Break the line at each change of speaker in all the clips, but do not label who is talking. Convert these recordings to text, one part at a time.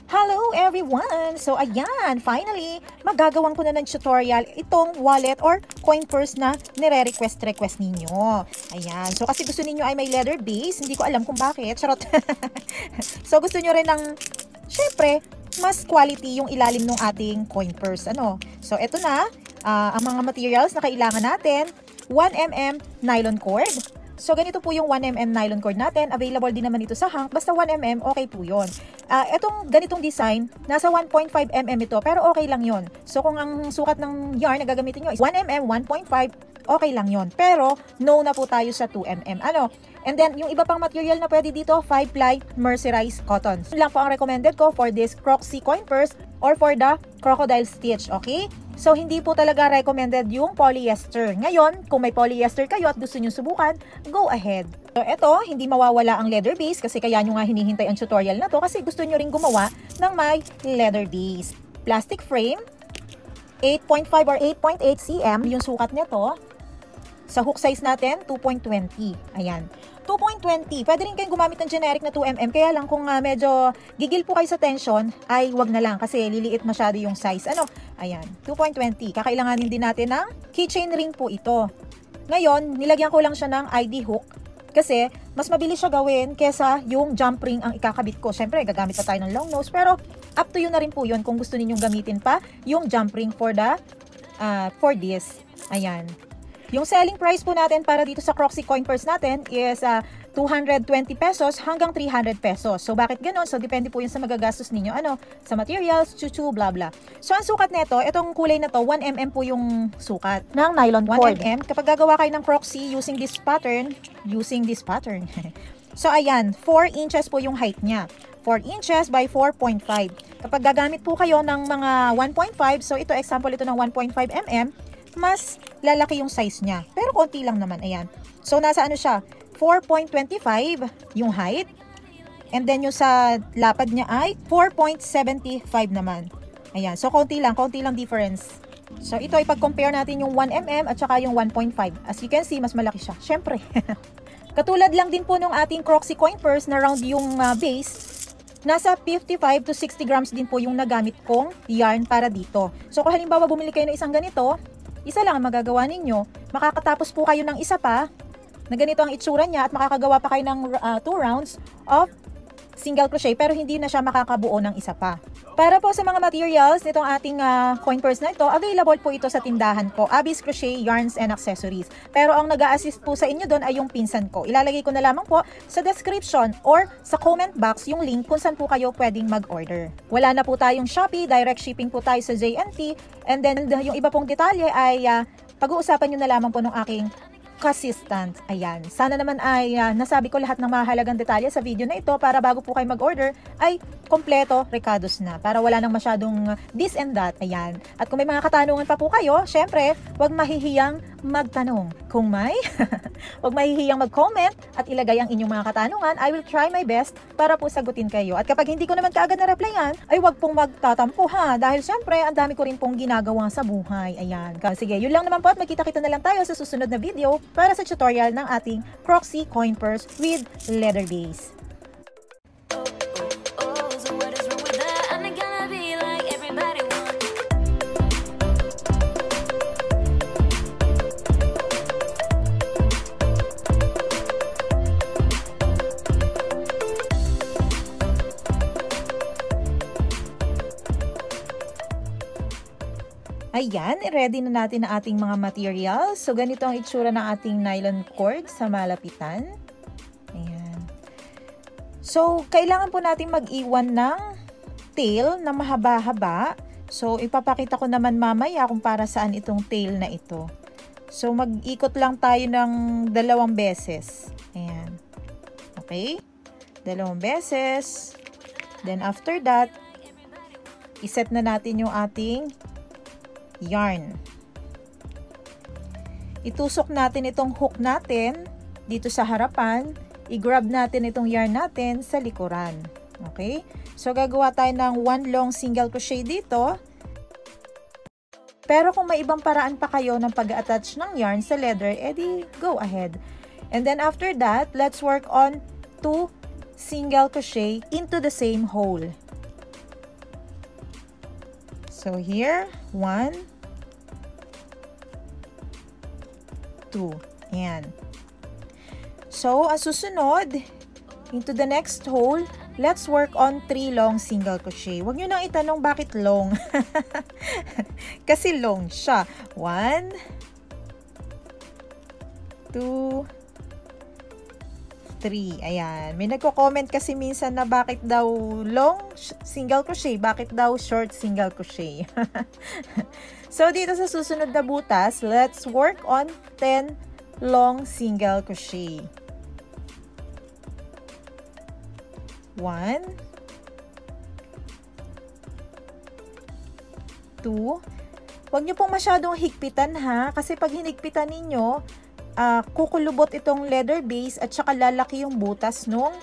Hello everyone! So ayan, finally, magagawang ko na ng tutorial itong wallet or coin purse na nire-request ninyo. Ayan, so kasi gusto ninyo ay may leather base, hindi ko alam kung bakit, charot. So gusto nyo rin ng, syempre, mas quality yung ilalim ng ating coin purse. Ano? So eto na, ang mga materials na kailangan natin, 1mm nylon cord. So, ganito po yung 1mm nylon cord natin. Available din naman ito sa Hank. Basta 1mm, okay po yun. Etong ganitong design, nasa 1.5mm ito. Pero okay lang yun. So, kung ang sukat ng yarn na gagamitin nyo is 1mm, 1.5, okay lang yun. Pero, no na po tayo sa 2mm. Ano? And then, yung iba pang material na pwede dito, 5-ply mercerized cotton. Yun lang po ang recommended ko for this Croxy coin purse or for the crocodile stitch. Okay? So, hindi po talaga recommended yung polyester. Ngayon, kung may polyester kayo at gusto nyo subukan, go ahead. So, eto, hindi mawawala ang leather base kasi kaya nyo nga hinihintay ang tutorial na to kasi gusto nyo rin gumawa ng may leather base. Plastic frame, 8.5 or 8.8 cm yung sukat nito. Sa hook size natin, 2.20. Ayan. 2.20. Pwede rin kayong gumamit ng generic na 2mm. Kaya lang kung medyo gigil po kayo sa tension, ay wag na lang kasi liliit masyado yung size. Ano? Ayan. 2.20. Kakailanganin din natin ng keychain ring po ito. Ngayon, nilagyan ko lang siya ng ID hook. Kasi, mas mabilis siya gawin kesa yung jump ring ang ikakabit ko. Siyempre, gagamit pa tayo ng long nose. Pero, up to you na rin po yun kung gusto ninyong gamitin pa yung jump ring for this. Ayan. Yung selling price po natin para dito sa Croxy coin purse natin is 220 pesos hanggang 300 pesos. So, bakit ganun? So, depende po yun sa magagastos ninyo. Ano? Sa materials, chuchu, bla bla. So, ang sukat nito, itong kulay na to, 1mm po yung sukat ng nylon cord. 1mm. Kapag gagawa kayo ng Croxy using this pattern, so, ayan, 4 inches po yung height niya. 4 inches by 4.5. Kapag gagamit po kayo ng mga 1.5, so ito, example ito ng 1.5mm, mas lalaki yung size niya. Pero konti lang naman, ayan. So, nasa ano siya, 4.25 yung height. And then, yung sa lapad niya ay 4.75 naman. Ayan. So, konti lang difference. So, ito, ipag-compare natin yung 1mm at saka yung 1.5. As you can see, mas malaki siya. Syempre. Katulad lang din po nung ating Croxy coin purse na round yung base. Nasa 55 to 60 grams din po yung nagamit kong yarn para dito. So, kung halimbawa bumili kayo ng isang ganito, isa lang ang magagawa ninyo. Makakatapos po kayo ng isa pa na ganito ang itsura niya at makakagawa pa kayo ng 2 rounds of single crochet pero hindi na siya makakabuo ng isa pa. Para po sa mga materials nitong ating coin purse na ito, available po ito sa tindahan ko, Abby's Crochet Yarns and Accessories. Pero ang nag-a-assist po sa inyo doon ay yung pinsan ko. Ilalagay ko na lamang po sa description or sa comment box yung link kung saan po kayo pwedeng mag-order. Wala na po tayong Shopee, direct shipping po tayo sa JNT, and then yung iba pong detalye ay pag-uusapan nyo na lamang po ng aking assistant. Ayan. Sana naman ay nasabi ko lahat ng mahalagang detalye sa video na ito para bago po kayo mag-order ay kompleto, recados na. Para wala nang masyadong this and that. Ayan. At kung may mga katanungan pa po kayo, syempre, huwag mahihiyang magtanong. Kung may, huwag mahihiyang mag-comment at ilagay ang inyong mga katanungan. I will try my best para po sagutin kayo. At kapag hindi ko naman kaagad na-replyan, ay huwag pong magtatampo ha. Dahil syempre, ang dami ko rin pong ginagawa sa buhay. Ayan. Sige, yun lang naman po at magkita-kita na lang tayo sa susunod na video para sa tutorial ng ating Croxy coin purse with leather base. Ayan, ready na natin ang ating mga materials. So, ganito ang itsura ng ating nylon cord sa malapitan. Ayan. So, kailangan po natin mag-iwan ng tail na mahaba-haba. So, ipapakita ko naman mamaya kung para saan itong tail na ito. So, mag-ikot lang tayo ng 2 beses. Ayan. Okay? 2 beses. Then, after that, iset na natin yung ating yarn. Itusok natin itong hook natin dito sa harapan. I-grab natin itong yarn natin sa likuran. Okay? So, gagawa tayo ng 1 long single crochet dito. Pero kung may ibang paraan pa kayo ng pag-attach ng yarn sa leather, edi go ahead. And then after that, let's work on 2 single crochet into the same hole. So here, 1, 2. Ayan. So, ang susunod, into the next hole, let's work on 3 long single crochet. Huwag nyo nang itanong bakit long. Kasi long siya. 1, 2, 3. Ayan. May nagko-comment kasi minsan na bakit daw long single crochet, bakit daw short single crochet. So, dito sa susunod na butas, let's work on 10 long single crochet. 1, 2. Huwag nyo pong masyadong higpitan ha, kasi pag hinigpitan ninyo, kukulubot itong leather base at saka lalaki yung butas nung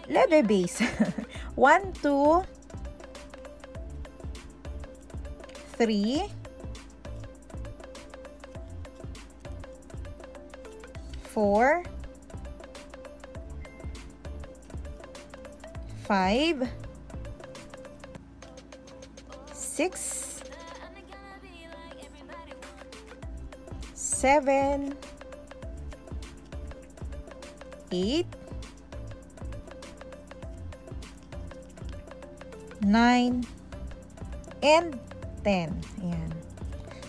leather base. 1, 2, 3, 4, 5, 6, 7, 8, 9, and 10. Ayan.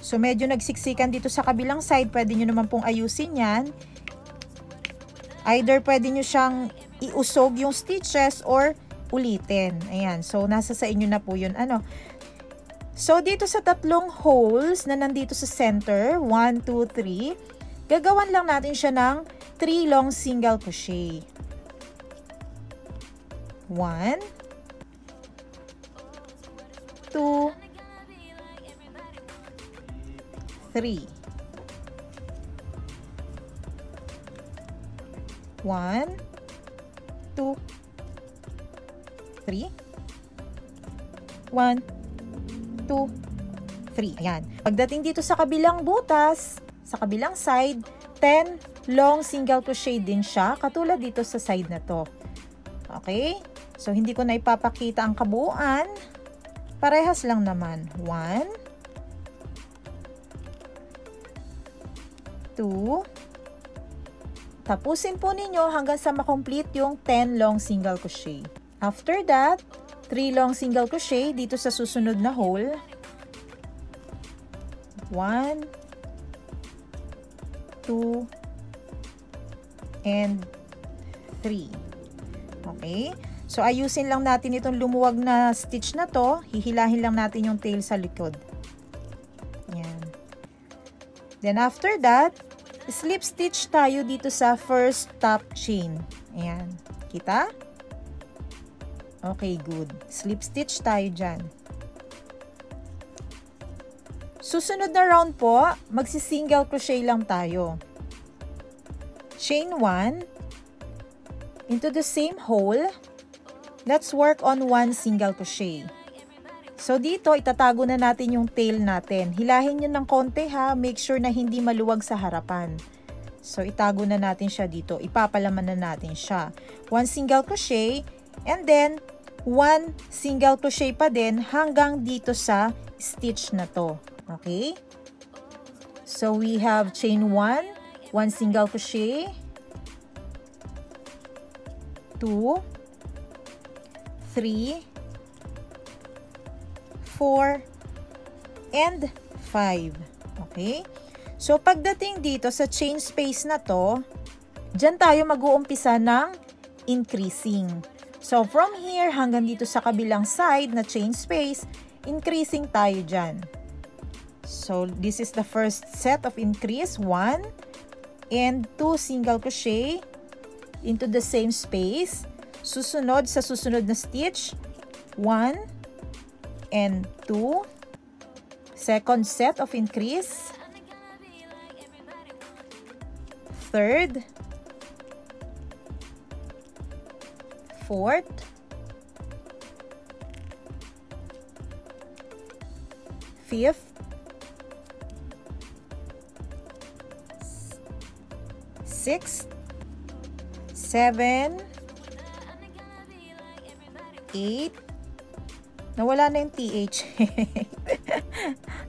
So, medyo nagsiksikan dito sa kabilang side. Pwede nyo naman pong ayusin yan. Either pwede nyo siyang iusog yung stitches or ulitin. Ayan. So, nasa sa inyo na po yun. So, dito sa tatlong holes na nandito sa center, 1, 2, 3, gagawan lang natin siya ng 3 long single crochet. 1, 2, 3. 1, 2, 3. 1, 2, 3. Ayan. Pagdating dito sa kabilang butas, sa kabilang side, 10 long single crochet din siya, katulad dito sa side na to. Okay? So, hindi ko na ipapakita ang kabuuan. Parehas lang naman. 1, 2, tapusin po ninyo hanggang sa makomplete yung 10 long single crochet. After that, 3 long single crochet dito sa susunod na hole. 1, 2, and 3. Okay? So, ayusin lang natin itong lumuwag na stitch na to. Hihilahin lang natin yung tail sa likod. Yan. Then, after that, slip stitch tayo dito sa first top chain. Ayan. Kita? Okay, good. Slip stitch tayo dyan. Susunod na round po, magsi-single crochet lang tayo. Chain 1, into the same hole, let's work on 1 single crochet. So, dito, itatago na natin yung tail natin. Hilahin nyo ng konti ha, make sure na hindi maluwag sa harapan. So, itago na natin siya dito. Ipapalaman na natin siya. 1 single crochet, and then, 1 single crochet pa din hanggang dito sa stitch na to. Okay? So, we have chain 1, 1 single crochet, 2, 3, 4, and 5. Okay? So, pagdating dito sa chain space na to, dyan tayo mag-uumpisa ng increasing. So, from here hanggang dito sa kabilang side na chain space, increasing tayo dyan. So, this is the first set of increase. 1 and 2 single crochet into the same space. Susunod sa susunod na stitch, 1 and 2. Second set of increase. Third. Fourth. Fifth. Sixth. 7, 8, Nawala na yung TH.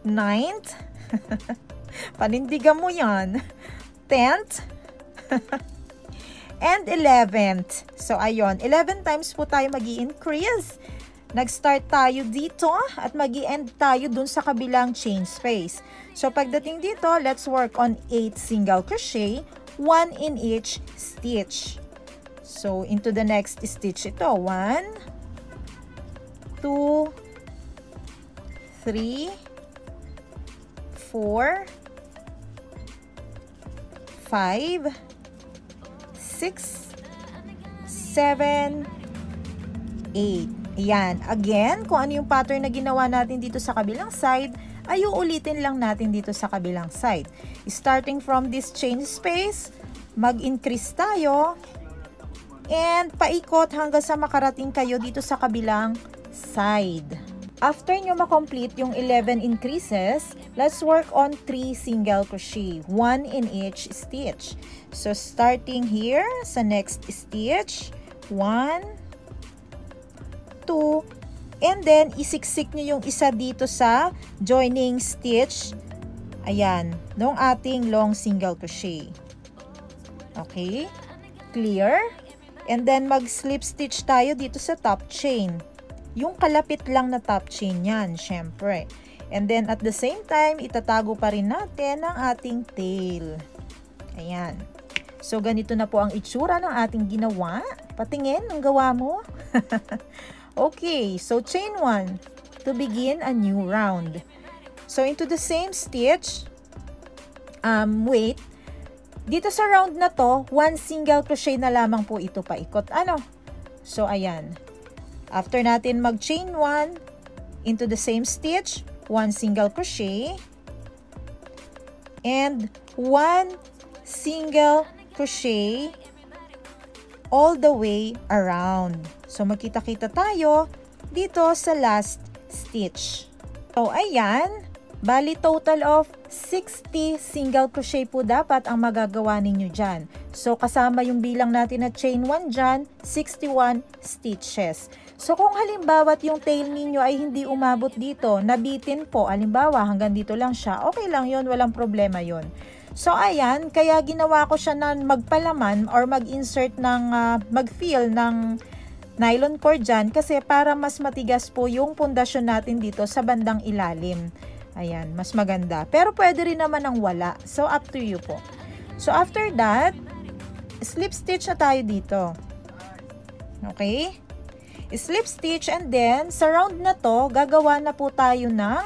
Ninth. Panindigan mo yan. 10th. And 11th. So, ayun. 11 times po tayo mag-i-increase. Nag-start tayo dito at mag-i-end tayo dun sa kabilang chain space. So, pagdating dito, let's work on 8 single crochet, 1 in each stitch. So, into the next stitch ito. 1, 2, 3, 4, 5, 6, 7, 8. Ayan. Again, kung ano yung pattern na ginawa natin dito sa kabilang side, ay uulitin lang natin dito sa kabilang side. Starting from this chain space, mag-increase tayo, and paikot hanggang sa makarating kayo dito sa kabilang side. After nyo makomplete yung 11 increases, let's work on 3 single crochet, 1 in each stitch. So, starting here sa next stitch, 1, 2, and then isiksik nyo yung isa dito sa joining stitch, ayan, nung ating long single crochet. Okay? Clear? And then, mag-slip stitch tayo dito sa top chain. Yung kalapit lang na top chain yan, syempre. And then, at the same time, itatago pa rin natin ang ating tail. Ayan. So, ganito na po ang itsura ng ating ginawa. Patingin, ang gawa mo. Okay, so chain 1 to begin a new round. So, into the same stitch, wait, dito sa round na to, 1 single crochet na lamang po ito paikot. Ano? So, ayan. After natin mag-chain 1, into the same stitch, 1 single crochet, and 1 single crochet all the way around. So, magkita-kita tayo dito sa last stitch. So, ayan. Bali, total of 60 single crochet po dapat ang magagawa ninyo dyan. So, kasama yung bilang natin na chain 1 dyan, 61 stitches. So, kung halimbawa yung tail ninyo ay hindi umabot dito, nabitin po, halimbawa hanggang dito lang siya, okay lang yun, walang problema yun. So, ayan, kaya ginawa ko siya na magpalaman or mag-insert ng, mag-fill ng nylon cord dyan kasi para mas matigas po yung pundasyon natin dito sa bandang ilalim. Ayan, mas maganda. Pero pwede rin naman ang wala. So, up to you po. So, after that, slip stitch na tayo dito. Okay? Slip stitch and then, sa round na to, gagawa na po tayo ng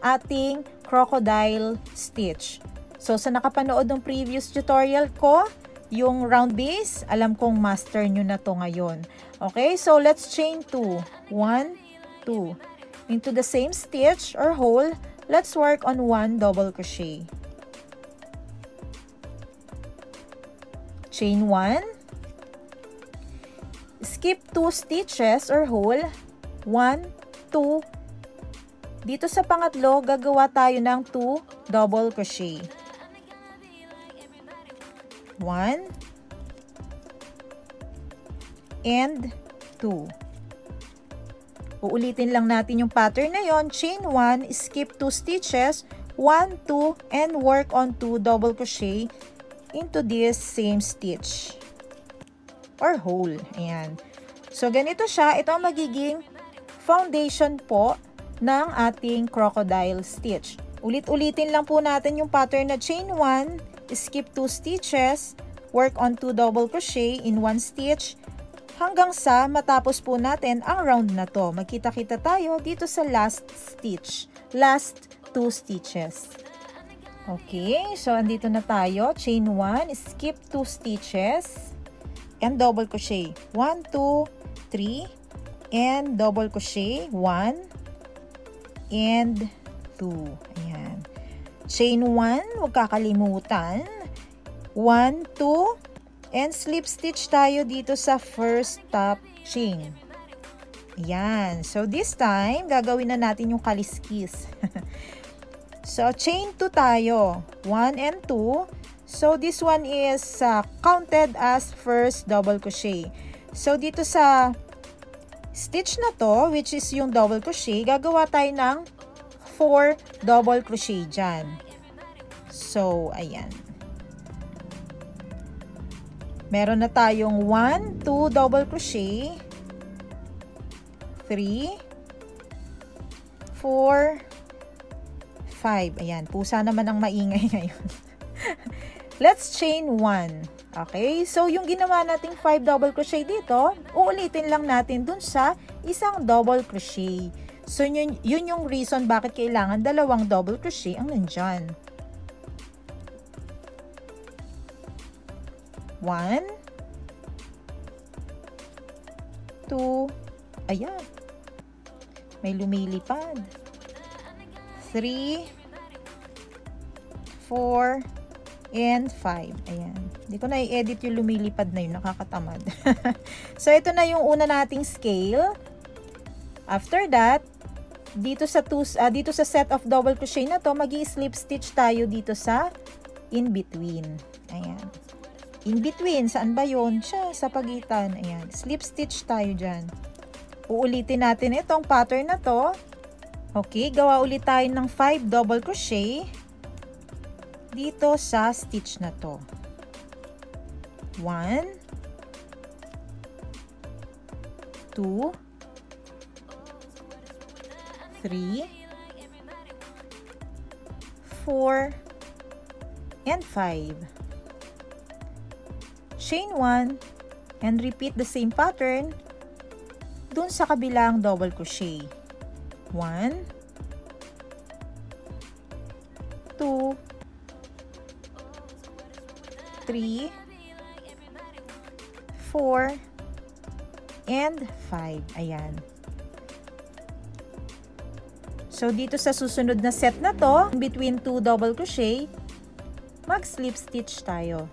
ating crocodile stitch. So, sa nakapanood ng previous tutorial ko, yung round base, alam kong master nyo na to ngayon. Okay? So, let's chain 2. 1, 2. Into the same stitch or hole, let's work on 1 double crochet. Chain 1. Skip 2 stitches or hole. 1, 2. Dito sa pangatlo, gagawa tayo ng 2 double crochet. 1 and 2. Uulitin lang natin yung pattern na yon. Chain 1, skip 2 stitches, 1, 2, and work on 2 double crochet into this same stitch or hole. Ayan. So, ganito siya. Ito ang magiging foundation po ng ating crocodile stitch. Ulit-ulitin lang po natin yung pattern na chain 1, skip 2 stitches, work on 2 double crochet in 1 stitch, hanggang sa matapos po natin ang round na to. Magkita-kita tayo dito sa last stitch. Last 2 stitches. Okay, so andito na tayo. Chain 1, skip 2 stitches, and double crochet. 1, 2, 3, and double crochet. 1, and 2. Ayan. Chain 1, huwag kakalimutan. 1, 2, and slip stitch tayo dito sa first top chain. Ayan. So, this time, gagawin na natin yung kaliskis. So, chain 2 tayo. 1 and 2. So, this one is counted as first double crochet. So, dito sa stitch na to, which is yung double crochet, gagawa tayo ng 4 double crochet dyan. So, ayan. Meron na tayong 1, 2 double crochet, 3, 4, 5. Ayan, pusa naman ang maingay ngayon. Let's chain 1. Okay, so yung ginawa nating 5 double crochet dito, uulitin lang natin dun sa isang double crochet. So yun yung reason bakit kailangan dalawang double crochet ang nandyan. 1, 2, ayan, may lumilipad, 3, 4, and 5. Ayan. Hindi ko na i-edit yung lumilipad na yun. Nakakatamad. So, ito na yung una nating scale. After that, dito sa set of double crochet na to, magi-slip stitch tayo dito sa in between. Ayan. In between, saan ba yun? Siya, sa pagitan. Ayan. Slip stitch tayo dyan. Uulitin natin itong pattern na to. Okay, gawa ulit tayo ng 5 double crochet dito sa stitch na to. 1, 2, 3, 4, and 5. Chain 1 and repeat the same pattern dun sa kabilang double crochet. 1, 2, 3, 4, and 5. Ayan. So, dito sa susunod na set na to, between 2 double crochet, mag-slip stitch tayo.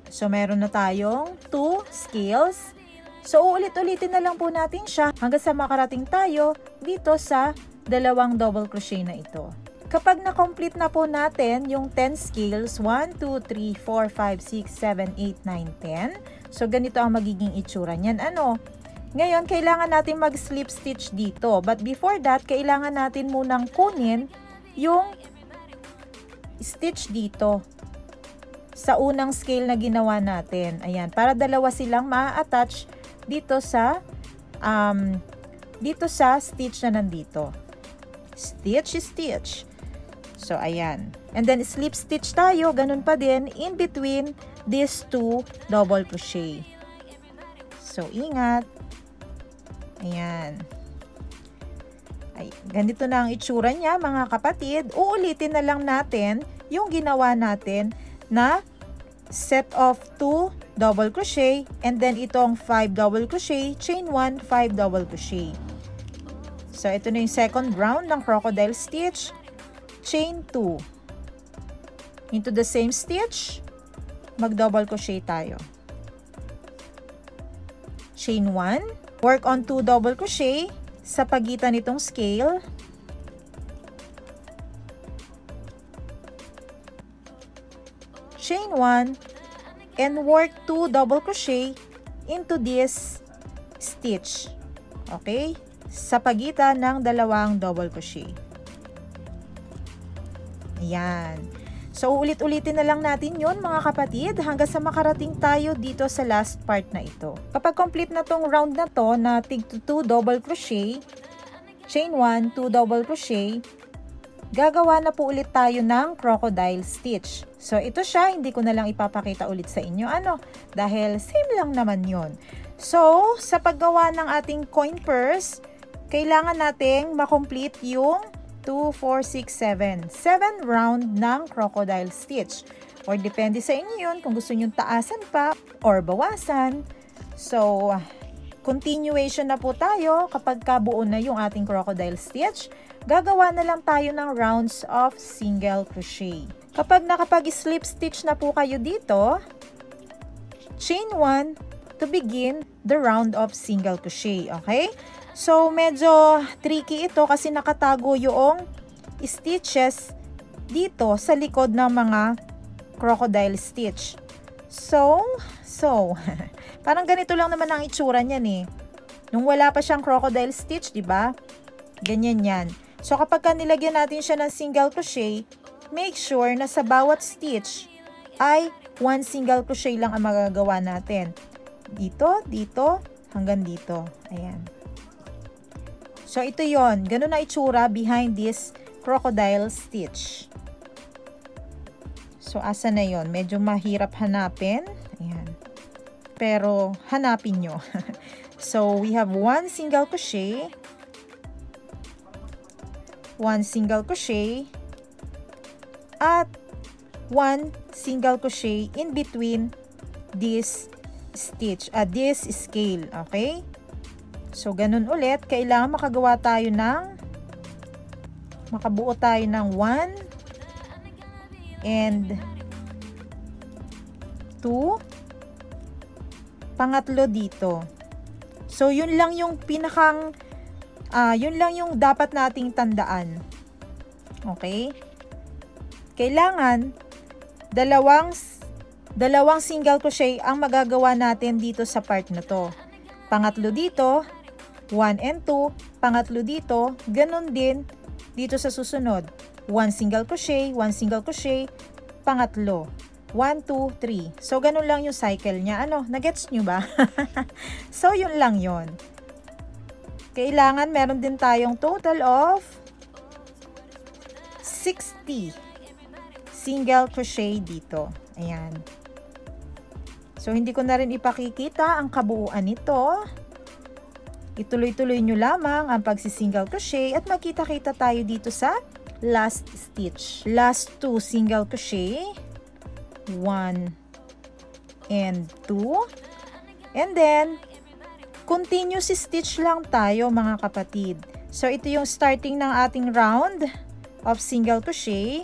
So, meron na tayong 2 scales. So, ulit-ulitin na lang po natin siya hanggang sa makarating tayo dito sa dalawang double crochet na ito. Kapag na-complete na po natin yung 10 scales, 1, 2, 3, 4, 5, 6, 7, 8, 9, 10. So, ganito ang magiging itsura niyan. Ngayon, kailangan natin mag-slip stitch dito. But before that, kailangan natin munang kunin yung stitch dito sa unang scale na ginawa natin. Ayan, para dalawa silang ma-attach dito sa stitch na nandito. Stitch, stitch. So, ayan. And then, slip stitch tayo. Ganun pa din in between these 2 double crochet. So, ingat. Ayan. Ay, ganito na ang itsura niya, mga kapatid. Uulitin na lang natin yung ginawa natin na set of 2 double crochet and then itong 5 double crochet, chain 1, 5 double crochet. So, ito na yung second round ng crocodile stitch, chain 2. Into the same stitch, mag-double crochet tayo. Chain 1, work on 2 double crochet sa pagitan nitong scale. Chain 1, and work 2 double crochet into this stitch. Okay? Sa pagitan ng dalawang double crochet. Ayan. So, ulit-ulitin na lang natin yun, mga kapatid, hanggang sa makarating tayo dito sa last part na ito. Kapag complete na tong round na to, na tig 2 double crochet, chain 1, 2 double crochet, gagawa na po ulit tayo ng crocodile stitch. So, ito siya, hindi ko na lang ipapakita ulit sa inyo. Dahil same lang naman yon. So, sa paggawa ng ating coin purse, kailangan nating makomplete yung 2, 4, 6, 7. 7 round ng crocodile stitch. Or depende sa inyo yun kung gusto nyo taasan pa or bawasan. So, continuation na po tayo kapag kabuo na yung ating crocodile stitch. Gagawa na lang tayo ng rounds of single crochet. Kapag nakapag-slip stitch na po kayo dito, chain 1 to begin the round of single crochet. Okay? So, medyo tricky ito kasi nakatago yung stitches dito sa likod ng mga crocodile stitch. So, So, parang ganito lang naman ang itsura niyan eh. Nung wala pa siyang crocodile stitch, di ba? Ganyan yan. So, kapag nilagyan natin siya ng single crochet, make sure na sa bawat stitch ay 1 single crochet lang ang magagawa natin. Dito, dito, hanggang dito. Ayan. So, ito yon. Ganun na itsura behind this crocodile stitch. So, asa na yon? Medyo mahirap hanapin. Ayan. Pero, hanapin nyo. So, we have 1 single crochet, 1 single crochet, at 1 single crochet in between this stitch, this scale, okay? So, ganun ulit, kailangan makabuo tayo ng 1 and 2, pangatlo dito. So, yun lang yung yun lang yung dapat nating tandaan. Okay? Kailangan, dalawang single crochet ang magagawa natin dito sa part na to. Pangatlo dito, 1 and 2, pangatlo dito, ganun din dito sa susunod. 1 single crochet, 1 single crochet, pangatlo. 1, 2, 3. So, ganun lang yung cycle niya. Ano, nagets nyo ba? So, yun lang yun. Kailangan meron din tayong total of 60 single crochet dito. Ayan. So, hindi ko na rin ipakikita ang kabuuan nito. Ituloy-tuloy nyo lamang ang pagsisingle crochet at makita-kita tayo dito sa last stitch. Last 2 single crochet. 1 and 2. And then, continuous stitch lang tayo mga kapatid. So, ito yung starting ng ating round of single crochet.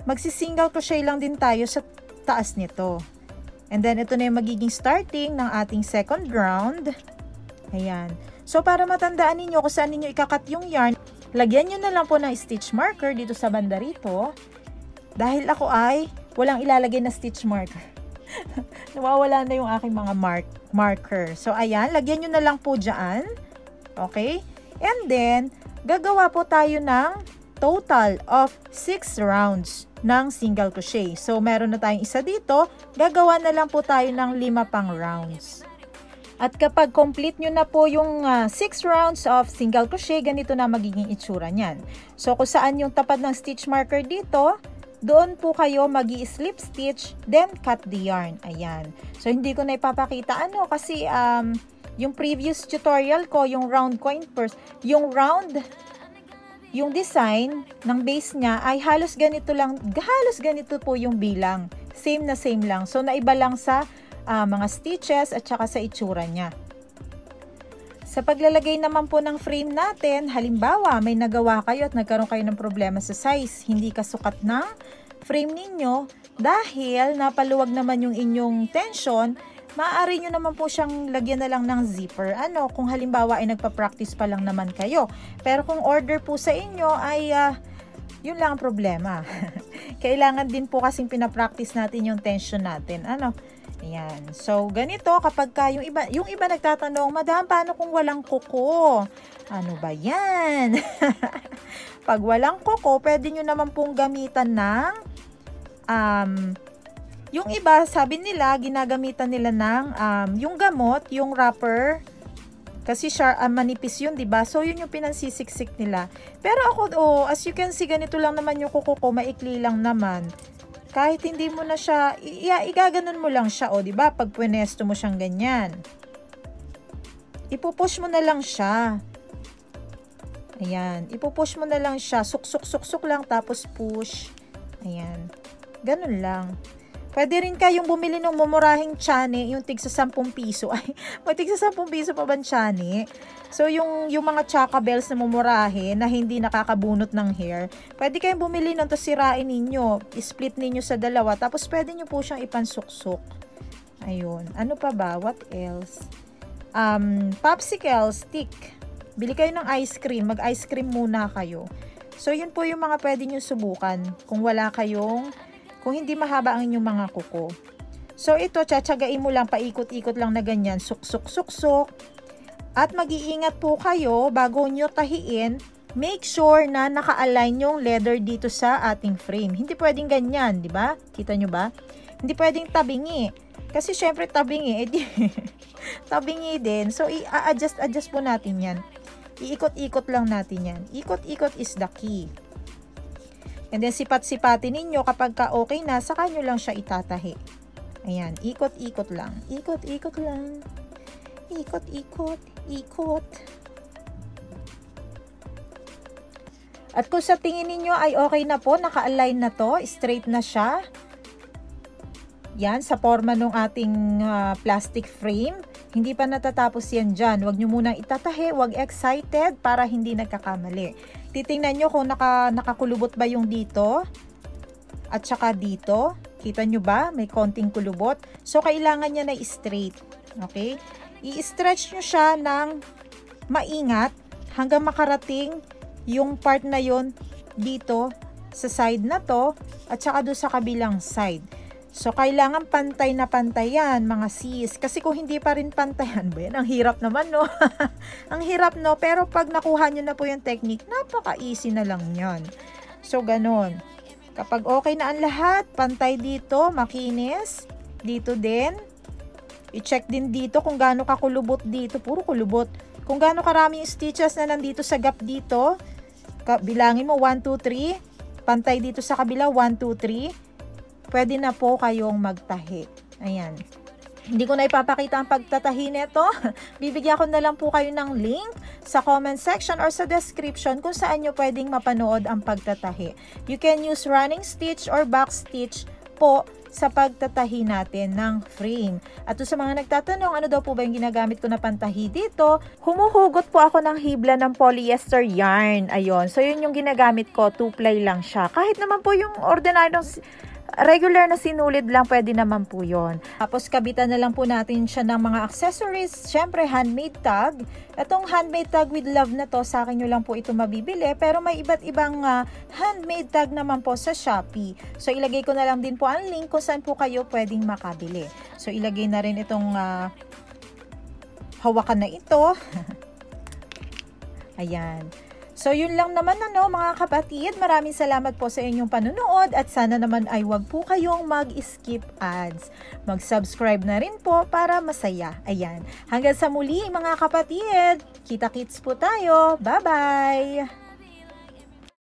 Magsi-single crochet lang din tayo sa taas nito. And then, ito na yung magiging starting ng ating second round. Ayan. So, para matandaan ninyo kung saan ninyo ikakat yung yarn, lagyan nyo na lang po ng stitch marker dito sa banda rito. Dahil ako ay walang ilalagay na stitch marker. Nawawala na yung aking mga marker. So, ayan. Lagyan nyo na lang po dyan. Okay? And then, gagawa po tayo ng total of 6 rounds ng single crochet. So, meron na tayong isa dito. Gagawa na lang po tayo ng 5 pang rounds. At kapag complete nyo na po yung 6 rounds of single crochet, ganito na magiging itsura niyan. So, kung saan yung tapat ng stitch marker dito, doon po kayo magi-slip stitch, then cut the yarn. Ayan. So, hindi ko na ipapakita kasi yung previous tutorial ko, yung round coin purse, yung design ng base niya ay halos ganito po yung bilang. Same na same lang. So, naiba lang sa mga stitches at saka sa itsura niya. Sa paglalagay naman po ng frame natin, halimbawa may nagawa kayo at nagkaroon kayo ng problema sa size, hindi kasukat ng frame ninyo dahil napaluwag naman yung inyong tension, maaari nyo naman po siyang lagyan na lang ng zipper. Kung halimbawa ay nagpa-practice pa lang naman kayo. Pero kung order po sa inyo ay yun lang ang problema. Kailangan din po kasing pinapractice natin yung tension natin. Ayan. So, ganito kapag yung iba nagtatanong, Madam, paano kung walang kuko? Ano ba yan? Pag walang kuko, pwede nyo naman pong gamitan ng yung iba, sabi nila, ginagamitan nila ng yung gamot, yung wrapper. Kasi manipis yun, diba? So, yun yung pinansisiksik nila. Pero ako, as you can see, ganito lang naman yung kuko ko, maikli lang naman. Kahit hindi mo na siya, igaganon mo lang siya, diba? Pag punesto mo siyang ganyan. Ipupush mo na lang siya. Ayan. Ipupush mo na lang siya. Suksuk lang, tapos push. Ayan. Ganun lang. Pwede rin kayong bumili ng mumurahing tsane, yung tig sa 10 piso. Ay, may tig sa 10 piso pa ba tsane? So, yung mga tsaka bells na mumurahin na hindi nakakabunot ng hair, pwede kayong bumili nun, tapos sirain ninyo. Split ninyo sa dalawa, tapos pwede nyo po siyang ipansuksok. Ayun. Ano pa ba? What else? Popsicle stick. Bili kayo ng ice cream. Mag-ice cream muna kayo. So, yun po yung mga pwede nyo subukan kung hindi mahaba ang inyong mga kuko. So ito, tsatsagain mo lang, paikot-ikot lang na ganyan, suksok-suksok. At mag-iingat po kayo bago nyo tahiin, make sure na naka-align yung leather dito sa ating frame. Hindi pwedeng ganyan, di ba? Kita nyo ba? Hindi pwedeng tabingi. Kasi syempre tabingi, tabingi din. So i-adjust po natin yan. Iikot-ikot lang natin yan. Ikot-ikot is the key. And then sipat-sipatin ninyo kapag ka okay na, saka nyo lang siya itatahi. Ayan, ikot-ikot lang. Ikot-ikot lang. Ikot-ikot, ikot. At kung sa tingin ninyo ay okay na po, naka-align na to, straight na siya. Yan, sa forma ng ating plastic frame. Hindi pa natatapos yan dyan. Huwag nyo munang itatahi, huwag excited para hindi nagkakamali. Titingnan nyo kung nakakulubot ba yung dito. At saka dito. Kita nyo ba? May konting kulubot. So, kailangan niya na straight. Okay? I-stretch nyo siya ng maingat hanggang makarating yung part na yon dito sa side na to at saka doon sa kabilang side. So, kailangan pantay na pantay yan, mga sis. Kasi kung hindi pa rin pantayan ba yan? Ang hirap naman, no? Ang hirap, no? Pero pag nakuha nyo na po yung technique, napaka-easy na lang yan. So, ganun. Kapag okay na ang lahat, pantay dito, makinis. Dito din. I-check din dito kung gaano kakulubot dito. Puro kulubot. Kung gaano karaming stitches na nandito sa gap dito. Bilangin mo 1, 2, 3. Pantay dito sa kabila 1, 2, 3. Pwede na po kayong magtahi. Ayan. Hindi ko na ipapakita ang pagtatahi nito. Bibigyan ko na lang po kayo ng link sa comment section or sa description kung saan nyo pwedeng mapanood ang pagtatahi. You can use running stitch or back stitch po sa pagtatahi natin ng frame. At sa mga nagtatanong, ano daw po ba yung ginagamit ko na pantahi dito? Humuhugot po ako ng hibla ng polyester yarn. Ayun. So, yun yung ginagamit ko. 2-ply lang siya. Kahit naman po yung ordinaryong regular na sinulid lang, pwede naman po yun. Tapos, kabitan na lang po natin siya ng mga accessories. Siyempre, handmade tag. Itong handmade tag with love na to, sa akin nyo lang po ito mabibili. Pero may iba't ibang handmade tag naman po sa Shopee. So, ilagay ko na lang din po ang link kung saan po kayo pwedeng makabili. So, ilagay na rin itong hawakan na ito. Ayan. So, yun lang naman mga kapatid. Maraming salamat po sa inyong panunood at sana naman ay wag po kayong mag-skip ads. Mag-subscribe na rin po para masaya. Ayan. Hanggang sa muli mga kapatid. Kita-kits po tayo. Bye-bye!